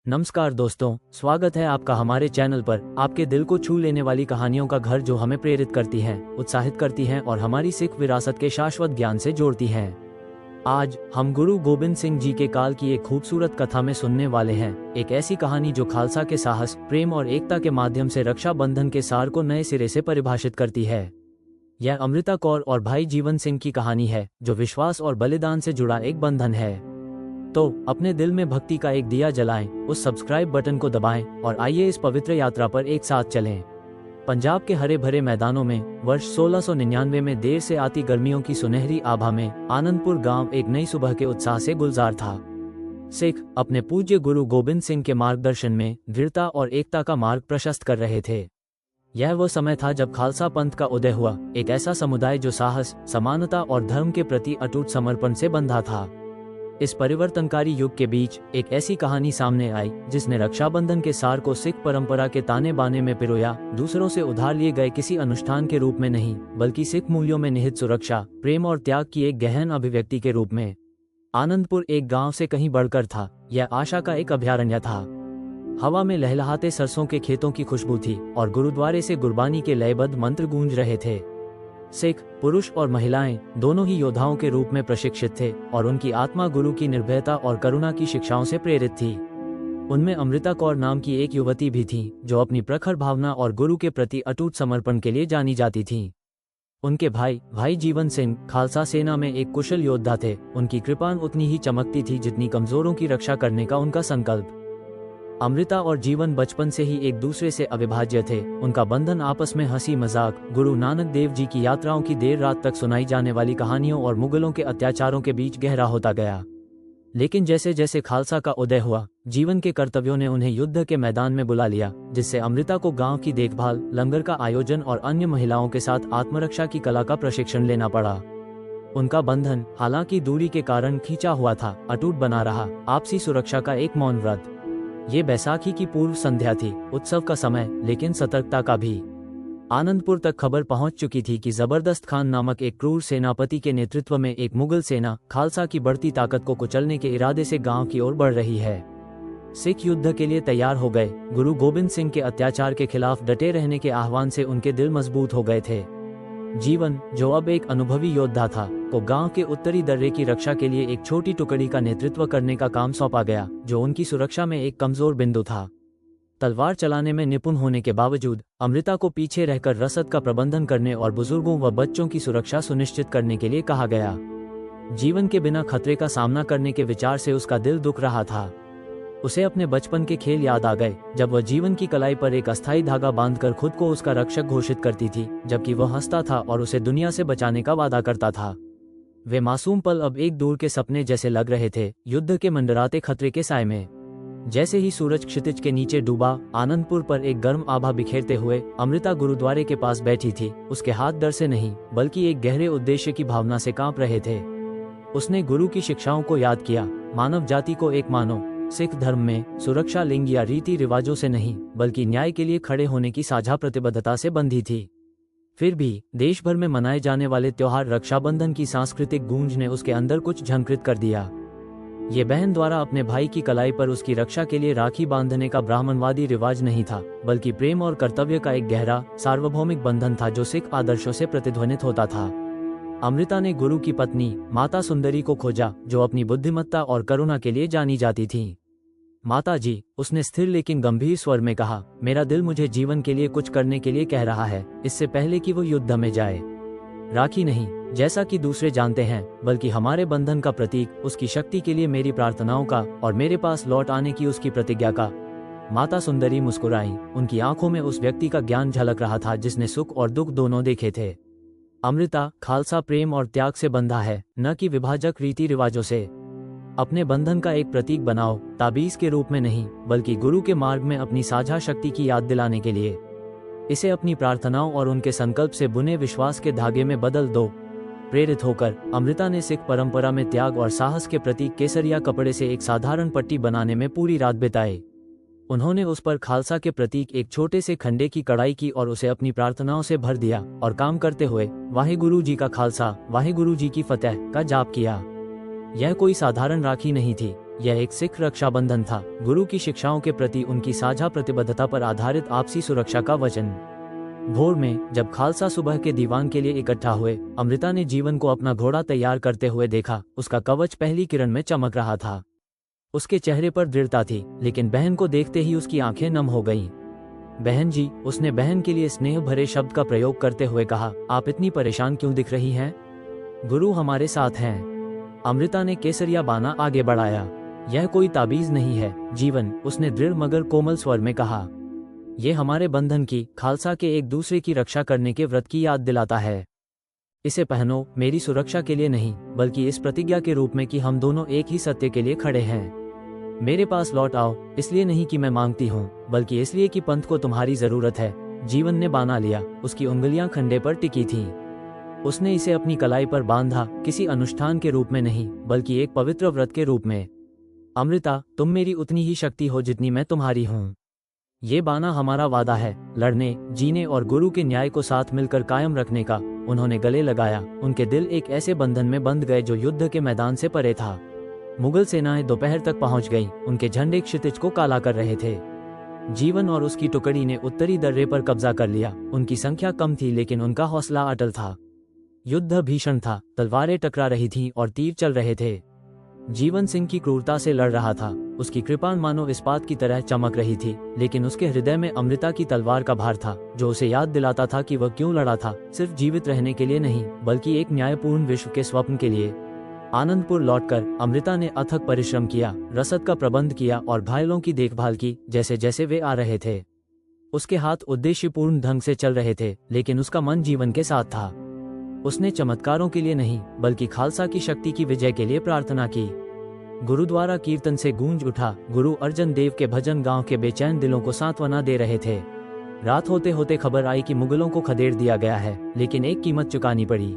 नमस्कार दोस्तों, स्वागत है आपका हमारे चैनल पर। आपके दिल को छू लेने वाली कहानियों का घर जो हमें प्रेरित करती हैं, उत्साहित करती हैं और हमारी सिख विरासत के शाश्वत ज्ञान से जोड़ती हैं। आज हम गुरु गोबिंद सिंह जी के काल की एक खूबसूरत कथा में सुनने वाले हैं। एक ऐसी कहानी जो खालसा के साहस, प्रेम और एकता के माध्यम से रक्षा बंधन के सार को नए सिरे से परिभाषित करती है। यह अमृता कौर और भाई जीवन सिंह की कहानी है, जो विश्वास और बलिदान से जुड़ा एक बंधन है। तो अपने दिल में भक्ति का एक दिया जलाएं, उस सब्सक्राइब बटन को दबाएं और आइए इस पवित्र यात्रा पर एक साथ चलें। पंजाब के हरे भरे मैदानों में वर्ष 1699 में देर से आती गर्मियों की सुनहरी आभा में आनंदपुर गांव एक नई सुबह के उत्साह से गुलजार था। सिख अपने पूज्य गुरु गोबिंद सिंह के मार्गदर्शन में दृढ़ता और एकता का मार्ग प्रशस्त कर रहे थे। यह वो समय था जब खालसा पंथ का उदय हुआ, एक ऐसा समुदाय जो साहस, समानता और धर्म के प्रति अटूट समर्पण से बंधा था। इस परिवर्तनकारी युग के बीच एक ऐसी कहानी सामने आई जिसने रक्षाबंधन के सार को सिख परंपरा के ताने बाने में पिरोया, दूसरों से उधार लिए गए किसी अनुष्ठान के रूप में नहीं, बल्कि सिख मूल्यों में निहित सुरक्षा, प्रेम और त्याग की एक गहन अभिव्यक्ति के रूप में। आनंदपुर एक गांव से कहीं बढ़कर था, यह आशा का एक अभयारण्य था। हवा में लहलहाते सरसों के खेतों की खुशबू थी और गुरुद्वारे से गुरबानी के लयबद्ध मंत्र गूंज रहे थे। सिख पुरुष और महिलाएं दोनों ही योद्धाओं के रूप में प्रशिक्षित थे और उनकी आत्मा गुरु की निर्भयता और करुणा की शिक्षाओं से प्रेरित थी। उनमें अमृता कौर नाम की एक युवती भी थी, जो अपनी प्रखर भावना और गुरु के प्रति अटूट समर्पण के लिए जानी जाती थी। उनके भाई जीवन सिंह खालसा सेना में एक कुशल योद्धा थे। उनकी कृपाण उतनी ही चमकती थी जितनी कमजोरों की रक्षा करने का उनका संकल्प। अमृता और जीवन बचपन से ही एक दूसरे से अविभाज्य थे। उनका बंधन आपस में हंसी मजाक, गुरु नानक देव जी की यात्राओं की देर रात तक सुनाई जाने वाली कहानियों और मुगलों के अत्याचारों के बीच गहरा होता गया। लेकिन जैसे जैसे खालसा का उदय हुआ, जीवन के कर्तव्यों ने उन्हें युद्ध के मैदान में बुला लिया, जिससे अमृता को गांव की देखभाल, लंगर का आयोजन और अन्य महिलाओं के साथ आत्मरक्षा की कला का प्रशिक्षण लेना पड़ा। उनका बंधन, हालांकि दूरी के कारण खींचा हुआ था, अटूट बना रहा, आपसी सुरक्षा का एक मौन व्रत। ये बैसाखी की पूर्व संध्या थी, उत्सव का समय, लेकिन सतर्कता का भी। आनंदपुर तक खबर पहुंच चुकी थी कि जबरदस्त खान नामक एक क्रूर सेनापति के नेतृत्व में एक मुगल सेना खालसा की बढ़ती ताकत को कुचलने के इरादे से गांव की ओर बढ़ रही है। सिख युद्ध के लिए तैयार हो गए। गुरु गोबिंद सिंह के अत्याचार के खिलाफ डटे रहने के आह्वान से उनके दिल मजबूत हो गए थे। जीवन, जो अब एक अनुभवी योद्धा था, को गांव के उत्तरी दर्रे की रक्षा के लिए एक छोटी टुकड़ी का नेतृत्व करने का काम सौंपा गया, जो उनकी सुरक्षा में एक कमजोर बिंदु था। तलवार चलाने में निपुण होने के बावजूद अमृता को पीछे रहकर रसद का प्रबंधन करने और बुजुर्गों व बच्चों की सुरक्षा सुनिश्चित करने के लिए कहा गया। जीवन के बिना खतरे का सामना करने के विचार से उसका दिल दुख रहा था। उसे अपने बचपन के खेल याद आ गए, जब वह जीवन की कलाई पर एक अस्थायी धागा बांधकर खुद को उसका रक्षक घोषित करती थी, जबकि वह हंसता था और उसे दुनिया से बचाने का वादा करता था। वे मासूम पल अब एक दूर के सपने जैसे लग रहे थे, युद्ध के मंडराते खतरे के साए में। जैसे ही सूरज क्षितिज के नीचे डूबा, आनंदपुर पर एक गर्म आभा बिखेरते हुए अमृता गुरुद्वारे के पास बैठी थी। उसके हाथ डर से नहीं, बल्कि एक गहरे उद्देश्य की भावना से कांप रहे थे। उसने गुरु की शिक्षाओं को याद किया। मानव जाति को एक मानो। सिख धर्म में सुरक्षा लिंग या रीति रिवाजों से नहीं, बल्कि न्याय के लिए खड़े होने की साझा प्रतिबद्धता से बंधी थी। फिर भी देश भर में मनाए जाने वाले त्योहार रक्षाबंधन की सांस्कृतिक गूंज ने उसके अंदर कुछ झंकृत कर दिया। ये बहन द्वारा अपने भाई की कलाई पर उसकी रक्षा के लिए राखी बांधने का ब्राह्मणवादी रिवाज नहीं था, बल्कि प्रेम और कर्तव्य का एक गहरा, सार्वभौमिक बंधन था जो सिख आदर्शों से प्रतिध्वनित होता था। अमृता ने गुरु की पत्नी माता सुंदरी को खोजा, जो अपनी बुद्धिमत्ता और करुणा के लिए जानी जाती थी। माता जी, उसने स्थिर लेकिन गंभीर स्वर में कहा, मेरा दिल मुझे जीवन के लिए कुछ करने के लिए कह रहा है, इससे पहले कि वो युद्ध में जाए। राखी नहीं, जैसा कि दूसरे जानते हैं, बल्कि हमारे बंधन का प्रतीक, उसकी शक्ति के लिए मेरी प्रार्थनाओं का और मेरे पास लौट आने की उसकी प्रतिज्ञा का। माता सुंदरी मुस्कुराई। उनकी आंखों में उस व्यक्ति का ज्ञान झलक रहा था जिसने सुख और दुख दोनों देखे थे। अमृता, खालसा प्रेम और त्याग से बंधा है, न कि विभाजक रीति रिवाजों से। अपने बंधन का एक प्रतीक बनाओ, ताबीज के रूप में नहीं, बल्कि गुरु के मार्ग में अपनी साझा शक्ति की याद दिलाने के लिए। इसे अपनी प्रार्थनाओं और उनके संकल्प से बुने विश्वास के धागे में बदल दो। प्रेरित होकर अमृता ने सिख परंपरा में त्याग और साहस के प्रतीक केसरिया कपड़े से एक साधारण पट्टी बनाने में पूरी रात बिताई। उन्होंने उस पर खालसा के प्रतीक एक छोटे से खंडे की कढ़ाई की और उसे अपनी प्रार्थनाओं से भर दिया और काम करते हुए वाहेगुरु जी का खालसा, वाहेगुरु जी की फतेह का जाप किया। यह कोई साधारण राखी नहीं थी, यह एक सिख रक्षाबंधन था, गुरु की शिक्षाओं के प्रति उनकी साझा प्रतिबद्धता पर आधारित आपसी सुरक्षा का वचन। भोर में जब खालसा सुबह के दीवान के लिए इकट्ठा हुए, अमृता ने जीवन को अपना घोड़ा तैयार करते हुए देखा। उसका कवच पहली किरण में चमक रहा था। उसके चेहरे पर दृढ़ता थी, लेकिन बहन को देखते ही उसकी आंखें नम हो गईं। बहन जी, उसने बहन के लिए स्नेह भरे शब्द का प्रयोग करते हुए कहा, आप इतनी परेशान क्यों दिख रही हैं? गुरु हमारे साथ हैं। अमृता ने केसरिया बाना आगे बढ़ाया। यह कोई ताबीज नहीं है जीवन, उसने दृढ़ मगर कोमल स्वर में कहा। यह हमारे बंधन की, खालसा के एक दूसरे की रक्षा करने के व्रत की याद दिलाता है। इसे पहनो, मेरी सुरक्षा के लिए नहीं, बल्कि इस प्रतिज्ञा के रूप में कि हम दोनों एक ही सत्य के लिए खड़े हैं। मेरे पास लौट आओ, इसलिए नहीं कि मैं मांगती हूँ, बल्कि इसलिए कि पंथ को तुम्हारी जरूरत है। जीवन ने बाना लिया, उसकी उंगलियां खंडे पर टिकी थीं। उसने इसे अपनी कलाई पर बांधा, किसी अनुष्ठान के रूप में नहीं, बल्कि एक पवित्र व्रत के रूप में। अमृता, तुम मेरी उतनी ही शक्ति हो जितनी मैं तुम्हारी हूँ। ये बाना हमारा वादा है, लड़ने, जीने और गुरु के न्याय को साथ मिलकर कायम रखने का। उन्होंने गले लगाया। उनके दिल एक ऐसे बंधन में बंध गए जो युद्ध के मैदान से परे था। मुगल सेनाएं दोपहर तक पहुंच गईं, उनके झंडे क्षितिज को काला कर रहे थे। जीवन और उसकी टुकड़ी ने उत्तरी दर्रे पर कब्जा कर लिया। उनकी संख्या कम थी, लेकिन उनका हौसला अटल था। युद्ध भीषण था, तलवारें टकरा रही थीं और तीर चल रहे थे। जीवन सिंह की क्रूरता से लड़ रहा था, उसकी कृपा मानो इस्पात की तरह चमक रही थी, लेकिन उसके हृदय में अमृता की तलवार का भार था, जो उसे याद दिलाता था कि वह क्यों लड़ा था, सिर्फ जीवित रहने के लिए नहीं, बल्कि एक न्यायपूर्ण विश्व के स्वप्न के लिए। आनंदपुर लौटकर अमृता ने अथक परिश्रम किया, रसद का प्रबंध किया और घायलों की देखभाल की जैसे जैसे वे आ रहे थे। उसके हाथ उद्देश्यपूर्ण ढंग से चल रहे थे, लेकिन उसका मन जीवन के साथ था। उसने चमत्कारों के लिए नहीं, बल्कि खालसा की शक्ति की विजय के लिए प्रार्थना की। गुरुद्वारा कीर्तन से गूंज उठा। गुरु अर्जन देव के भजन गांव के बेचैन दिलों को सांत्वना दे रहे थे। रात होते होते खबर आई कि मुगलों को खदेड़ दिया गया है, लेकिन एक कीमत चुकानी पड़ी।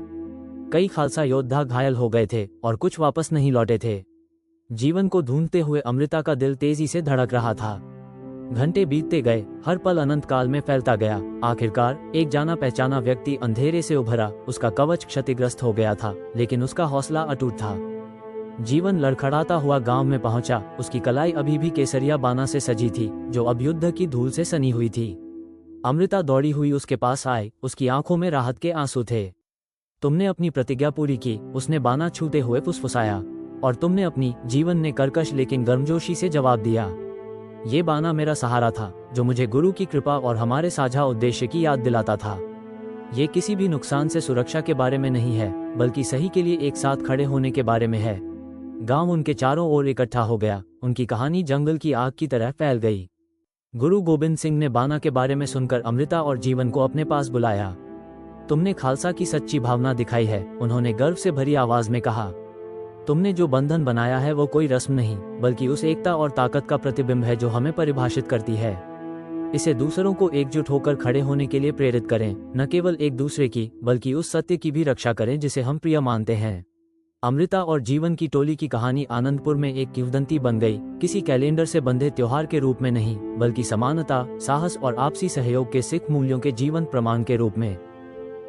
कई खालसा योद्धा घायल हो गए थे और कुछ वापस नहीं लौटे थे। जीवन को ढूंढते हुए अमृता का दिल तेजी से धड़क रहा था। घंटे बीतते गए, हर पल अनंत काल में फैलता गया। आखिरकार एक जाना पहचाना व्यक्ति अंधेरे से उभरा। उसका कवच क्षतिग्रस्त हो गया था, लेकिन उसका हौसला अटूट था। जीवन लड़खड़ाता हुआ गांव में पहुंचा। उसकी कलाई अभी भी केसरिया बाना से सजी थी, जो अब युद्ध की धूल से सनी हुई थी। अमृता दौड़ी हुई उसके पास आई। उसकी आंखों में राहत के आंसू थे। तुमने अपनी प्रतिज्ञा पूरी की, उसने बाना छूते हुए फुसफुसाया। और तुमने अपनी, जीवन ने कर्कश लेकिन गर्मजोशी से जवाब दिया। ये बाना मेरा सहारा था, जो मुझे गुरु की कृपा और हमारे साझा उद्देश्य की याद दिलाता था। ये किसी भी नुकसान से सुरक्षा के बारे में नहीं है, बल्कि सही के लिए एक साथ खड़े होने के बारे में है। गांव उनके चारों ओर इकट्ठा हो गया। उनकी कहानी जंगल की आग की तरह फैल गई। गुरु गोबिंद सिंह ने बाना के बारे में सुनकर अमृता और जीवन को अपने पास बुलाया। तुमने खालसा की सच्ची भावना दिखाई है, उन्होंने गर्व से भरी आवाज में कहा। तुमने जो बंधन बनाया है वो कोई रस्म नहीं, बल्कि उस एकता और ताकत का प्रतिबिंब है जो हमें परिभाषित करती है। इसे दूसरों को एकजुट होकर खड़े होने के लिए प्रेरित करें, न केवल एक दूसरे की, बल्कि उस सत्य की भी रक्षा करें जिसे हम प्रिय मानते हैं। अमृता और जीवन की टोली की कहानी आनंदपुर में एक किंवदंती बन गई, किसी कैलेंडर से बंधे त्योहार के रूप में नहीं, बल्कि समानता, साहस और आपसी सहयोग के सिख मूल्यों के जीवन प्रमाण के रूप में।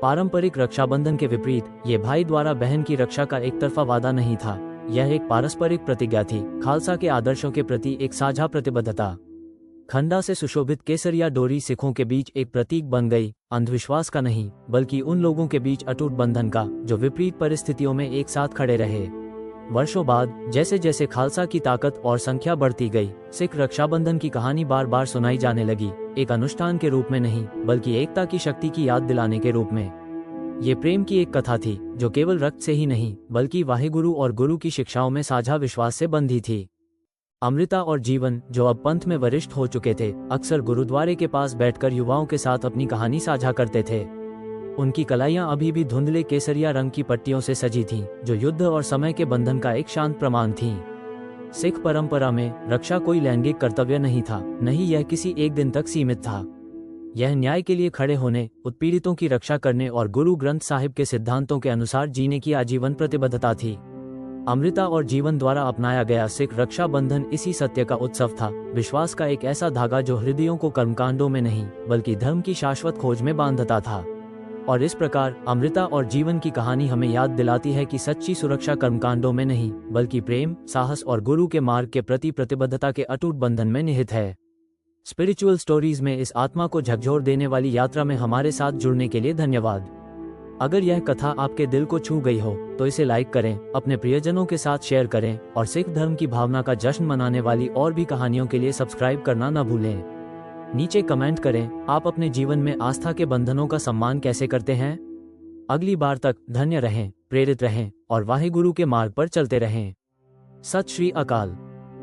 पारंपरिक रक्षाबंधन के विपरीत, ये भाई द्वारा बहन की रक्षा का एक तरफा वादा नहीं था। यह एक पारस्परिक प्रतिज्ञा थी, खालसा के आदर्शों के प्रति एक साझा प्रतिबद्धता। खंडा से सुशोभित केसरिया डोरी सिखों के बीच एक प्रतीक बन गई, अंधविश्वास का नहीं, बल्कि उन लोगों के बीच अटूट बंधन का, जो विपरीत परिस्थितियों में एक साथ खड़े रहे। वर्षों बाद जैसे जैसे खालसा की ताकत और संख्या बढ़ती गई, सिख रक्षाबंधन की कहानी बार बार सुनाई जाने लगी, एक अनुष्ठान के रूप में नहीं, बल्कि एकता की शक्ति की याद दिलाने के रूप में। ये प्रेम की एक कथा थी, जो केवल रक्त से ही नहीं, बल्कि वाहिगुरु और गुरु की शिक्षाओं में साझा विश्वास से बंधी थी। अमृता और जीवन, जो अब पंथ में वरिष्ठ हो चुके थे, अक्सर गुरुद्वारे के पास बैठकर युवाओं के साथ अपनी कहानी साझा करते थे। उनकी कलाइयां अभी भी धुंधले केसरिया रंग की पट्टियों से सजी थीं, जो युद्ध और समय के बंधन का एक शांत प्रमाण थीं। सिख परंपरा में रक्षा कोई लैंगिक कर्तव्य नहीं था, नहीं यह किसी एक दिन तक सीमित था। यह न्याय के लिए खड़े होने, उत्पीड़ितों की रक्षा करने और गुरु ग्रंथ साहिब के सिद्धांतों के अनुसार जीने की आजीवन प्रतिबद्धता थी। अमृता और जीवन द्वारा अपनाया गया सिख रक्षा बंधन इसी सत्य का उत्सव था, विश्वास का एक ऐसा धागा जो हृदयों को कर्मकांडों में नहीं, बल्कि धर्म की शाश्वत खोज में बांधता था। और इस प्रकार अमृता और जीवन की कहानी हमें याद दिलाती है कि सच्ची सुरक्षा कर्मकांडों में नहीं, बल्कि प्रेम, साहस और गुरु के मार्ग के प्रति प्रतिबद्धता के अटूट बंधन में निहित है। स्पिरिचुअल स्टोरीज में इस आत्मा को झकझोर देने वाली यात्रा में हमारे साथ जुड़ने के लिए धन्यवाद। अगर यह कथा आपके दिल को छू गई हो तो इसे लाइक करें, अपने प्रियजनों के साथ शेयर करें और सिख धर्म की भावना का जश्न मनाने वाली और भी कहानियों के लिए सब्सक्राइब करना न भूलें। नीचे कमेंट करें, आप अपने जीवन में आस्था के बंधनों का सम्मान कैसे करते हैं। अगली बार तक धन्य रहें, प्रेरित रहें और वाहिगुरु के मार्ग पर चलते रहें। सत श्री अकाल।